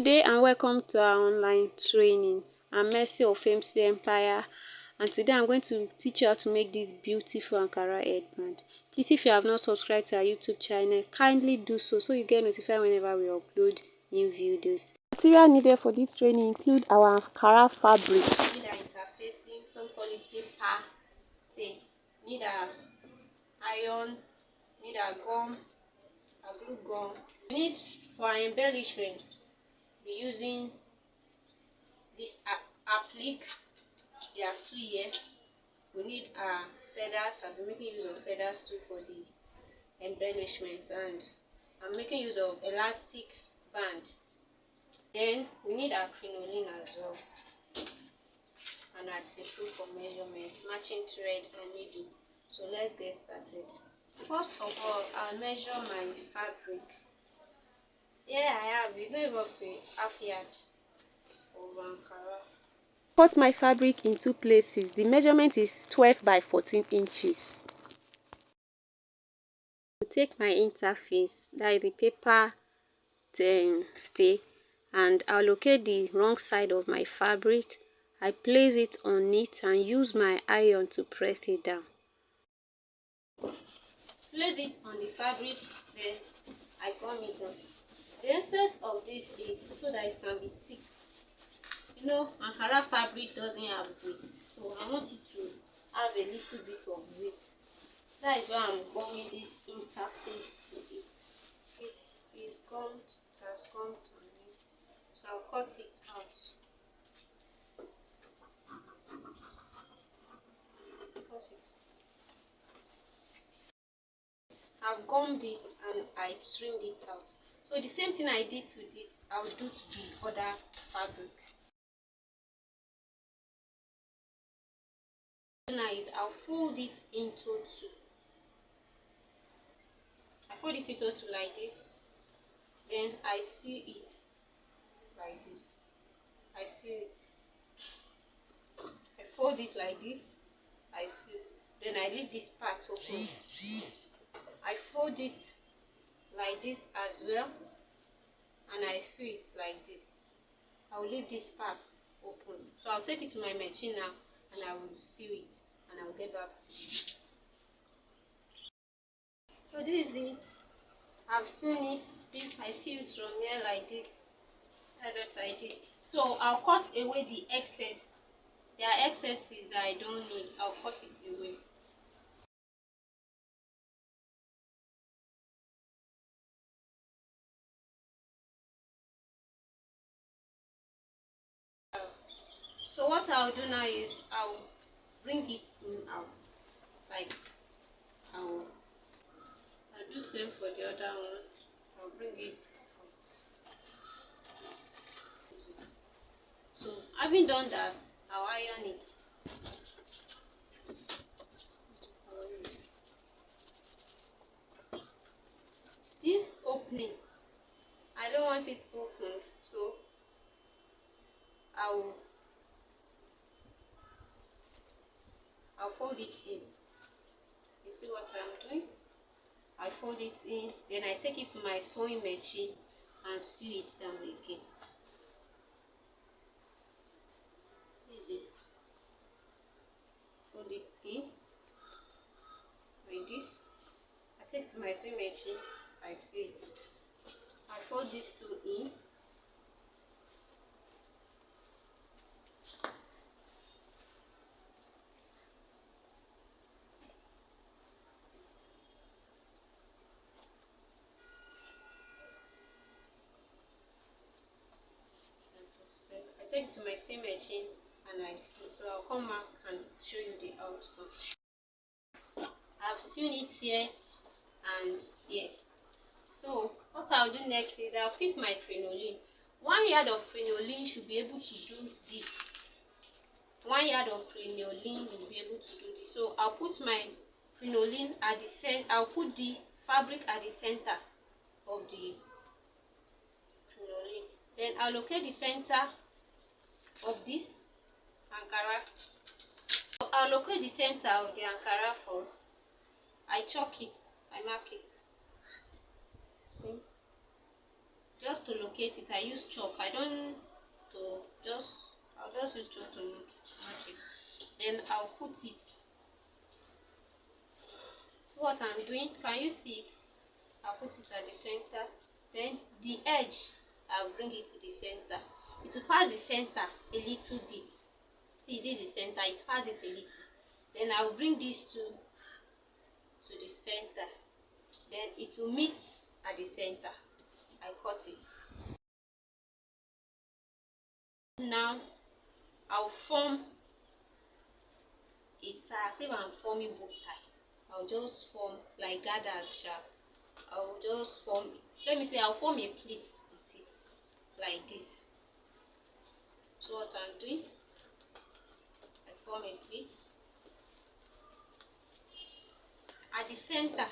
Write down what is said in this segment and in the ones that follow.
Good day and welcome to our online training. I'm Mercy of MC Empire, and today I'm going to teach you how to make this beautiful Ankara headband. Please, if you have not subscribed to our YouTube channel, kindly do so you get notified whenever we upload new videos. Material needed for this training include our Ankara fabric. Need our interfacing, some call it paper tape. Need our iron, need our gum, our glue gum. We need for our embellishment, be using this applique. There are two here. We need our feathers. I'll be making use of feathers too for the embellishments, and I'm making use of elastic band. Then we need our crinoline as well, and our tape for measurement, matching thread and needle. So let's get started. First of all, I'll measure my fabric. Here I have, it's not even up to half yard of Ankara. Cut my fabric in two places. The measurement is 12 by 14 inches. To take my interface, that is the paper stay, and I'll locate the wrong side of my fabric. I place it on it and use my iron to press it down. Place it on the fabric, then I gum it down. The essence of this is so that it can be thick. You know, Ankara fabric doesn't have weight, so I want it to have a little bit of weight. That is why I'm gumming this interface to it. It is gummed, it has gummed on it, so I'll cut it out. I've gummed it and I trimmed it out. So the same thing I did to this, I'll do to the other fabric. Now is I'll fold it into two. I fold it into two like this. Then I sew it like this. I sew it. I fold it like this. I sew. Then I leave this part open. I fold it like this as well, and I sew it like this. I'll leave this part open. So I'll take it to my machine now, and I will sew it, and I'll get back to you. So this is it. I've sewn it. See, I sew it from here like this. That's what I did. So I'll cut away the excess. There are excesses that I don't need. I'll cut it away. So what I'll do now is I'll bring it in out. Like I'll do same for the other one. I'll bring it out. So having done that, I'll iron it. This opening, I don't want it opened, so I'll fold it in. You see what I'm doing? I fold it in, then I take it to my sewing machine and sew it down again. This is it. Fold it in like this. I take it to my sewing machine, I sew it. I fold these two in. I take it to my sewing machine and I sew. So I'll come back and show you the outcome. I've sewn it here and here. So what I'll do next is I'll pick my crinoline. 1 yard of crinoline should be able to do this. 1 yard of crinoline will be able to do this. So I'll put my crinoline at the center. I'll put the fabric at the center of the crinoline. Then I'll locate the center of this Ankara. I'll locate the center of the Ankara first. I chalk it. I mark it. See? Just just to locate it, I use chalk. I'll just use chalk to mark it. Then I'll put it. So what I'm doing, can you see it? I'll put it at the center. Then the edge, I'll bring it to the center. It will pass the center a little bit. See, this is the center, it passes it a little. Then I'll bring these two to the center. Then it will meet at the center. I cut it. Now I'll form a tie. As if I'm forming bow tie. I'll just form like gathers sharp. I'll just form, let me say I'll form a pleat with it like this. So what I'm doing, I form a pleat at the center.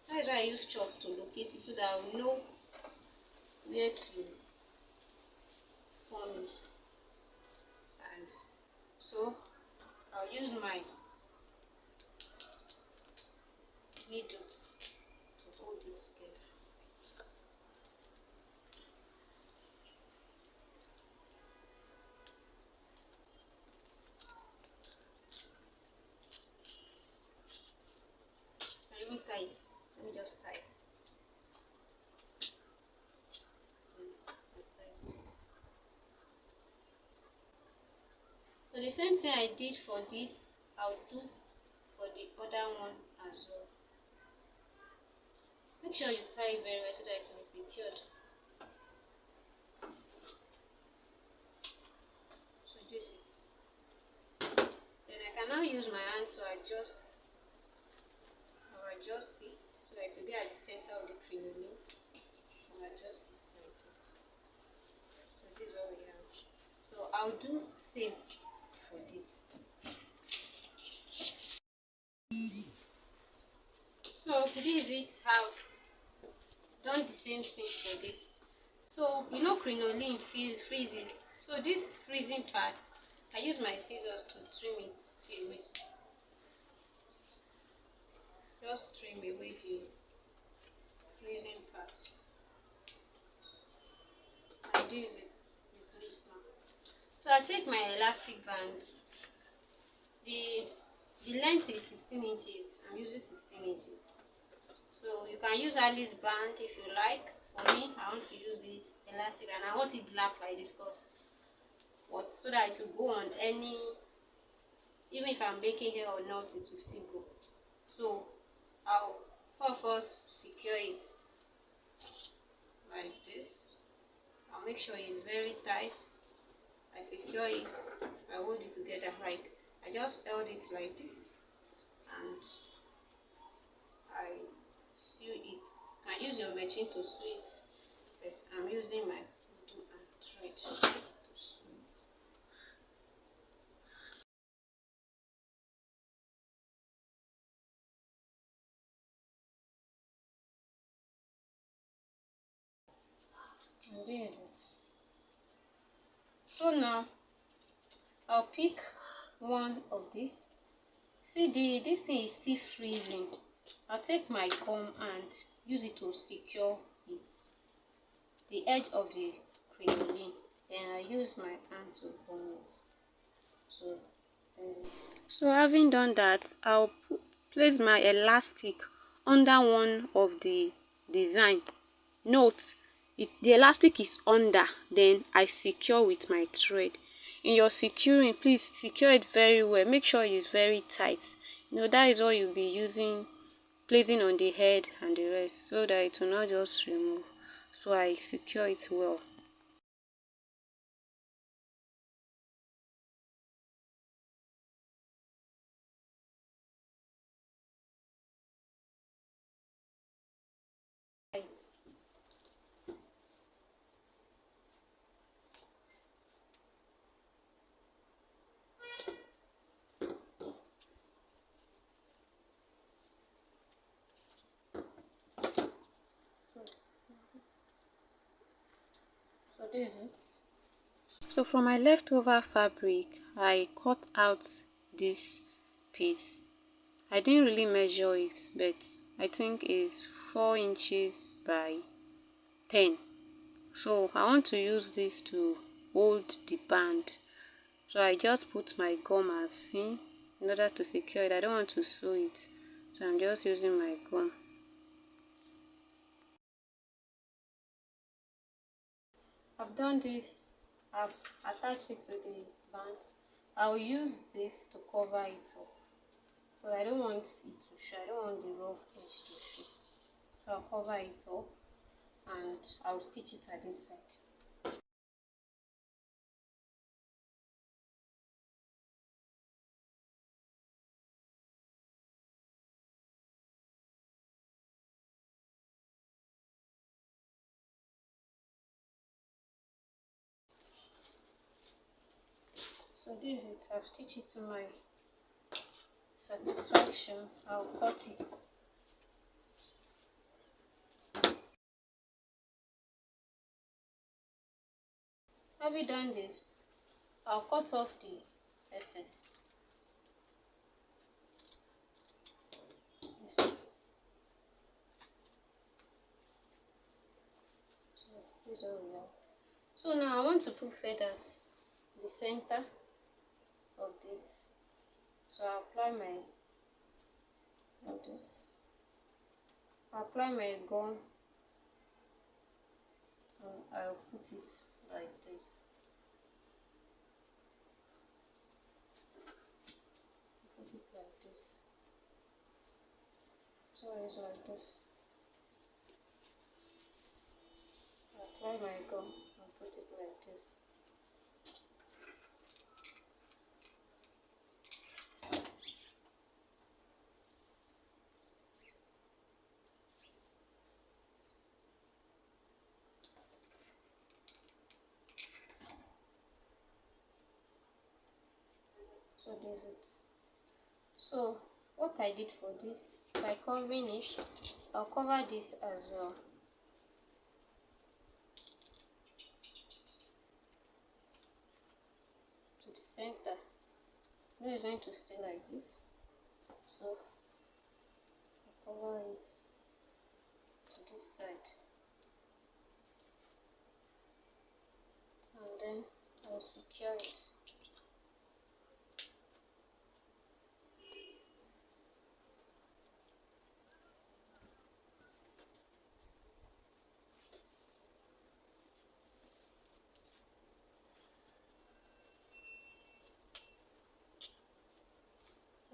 That is why I use chalk to locate it so that I'll know where to form it. And so I'll use my needle to hold it together. I even tie it. Let me just tie it. So the same thing I did for this, I'll do for the other one as well. Make sure you tie it very well so that it will be secured. So this is it. Then I can now use my hand to adjust it so that it will be at the center of the crinoline. I'll adjust it like this. So this is all we have. So I'll do same for this. So this is it. Have done the same thing for this. So you know crinoline freezes. So this freezing part, I use my scissors to trim it away. Just trim away the freezing part. And this is it. It's lit now. So I take my elastic band. The length is 16 inches. I'm using 16 inches. So you can use Alice band if you like. For me, I want to use this elastic and I want it black like this because so that it will go on any, even if I'm baking hair or not, it will still go. So I'll first secure it like this. I'll make sure it's very tight. I secure it. I hold it together like I just held it like this and I sew it. You can use your machine to sew it, but I'm using my needle and thread to sew it. And this is it. So now I'll pick one of these. See, this thing is still freezing. I'll take my comb and use it to secure it, the edge of the crinoline. Then I use my hand to comb it. So having done that, I'll place my elastic under one of the design. Note, the elastic is under, then I secure with my thread. In your securing, please secure it very well. Make sure it's very tight. That is what you'll be placing on the head and the rest, so that it will not just remove. So I secure it well. So this is it. So from my leftover fabric, I cut out this piece. I didn't really measure it, but I think it's 4 inches by 10. So I want to use this to hold the band. So I just put my gum as in order to secure it. I don't want to sew it, so I'm just using my gum. I've done this. I've attached it to the band. I'll use this to cover it up, but I don't want it to show. I don't want the rough edge to show. So I'll cover it up and I'll stitch it at this side. So this is it. I've stitched it to my satisfaction. I'll cut it. Have you done this? I'll cut off the excess. So this is all we have. So now I want to put feathers in the center of this. So I'll apply my gum and I'll put it like this. Put it like this. So it's like this. Apply my gum and put it like this. So this is it. So what I did for this, by covering it, I'll cover this as well. To the center. Now it's going to stay like this. So I'll cover it to this side. And then I'll secure it.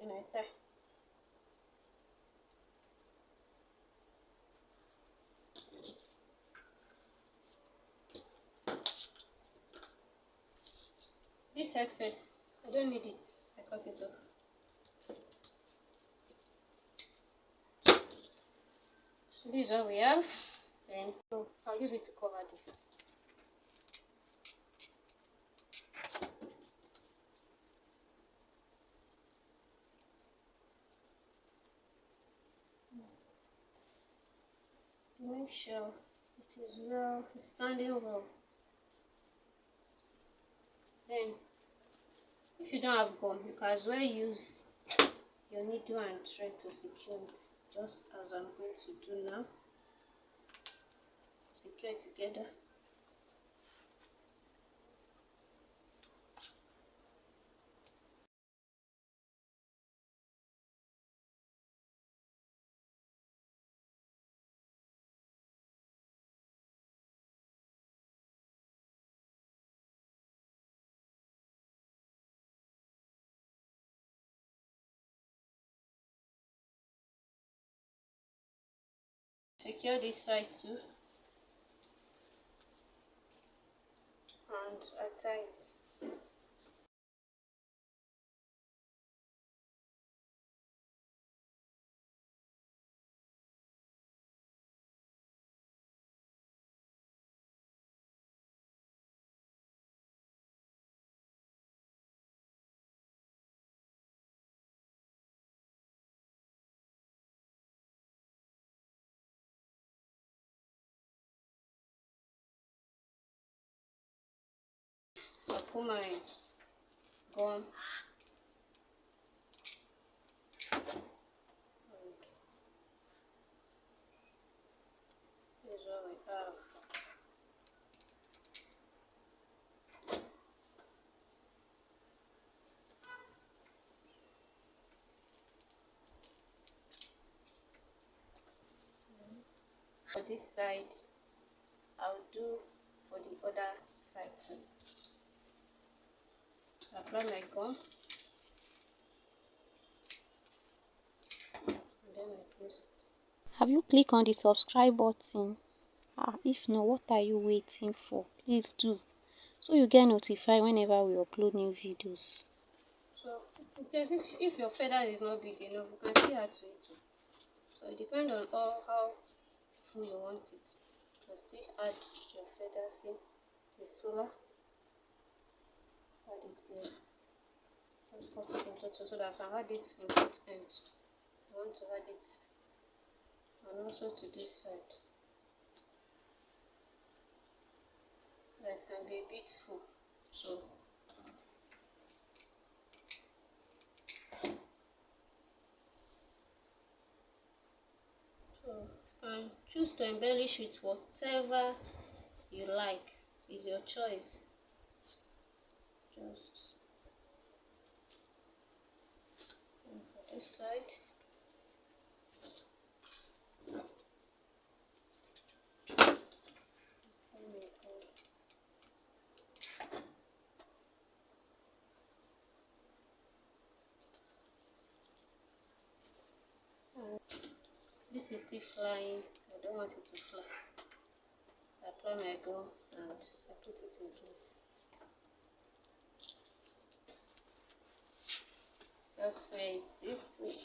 And I tie. This excess, I don't need it. I cut it off. So this is all we have. And so I'll use it to cover this. Make sure it is well, it's standing well. Then, if you don't have gum, you can as well use your needle and thread to secure it, just as I'm going to do now. Secure it together. Secure this side too, and I tie it. I put my gum and this is what we have. For this side, I'll do for the other side too. Apply my gum and then I close it. Have you clicked on the subscribe button? If not, what are you waiting for? Please do, so you get notified whenever we upload new videos. So, because if your feather is not big enough, you can still add to it. So it depends on how full you want it. You can still add your feathers in the solar. Add it here. Just cut it in total so that I can add it in both ends. I want to add it and also to this side. That can be a bit full. So you can choose to embellish with whatever you like. It's your choice. Just for this side. This is still flying. I don't want it to fly. I apply my gum and I put it in place. Just wear it this way.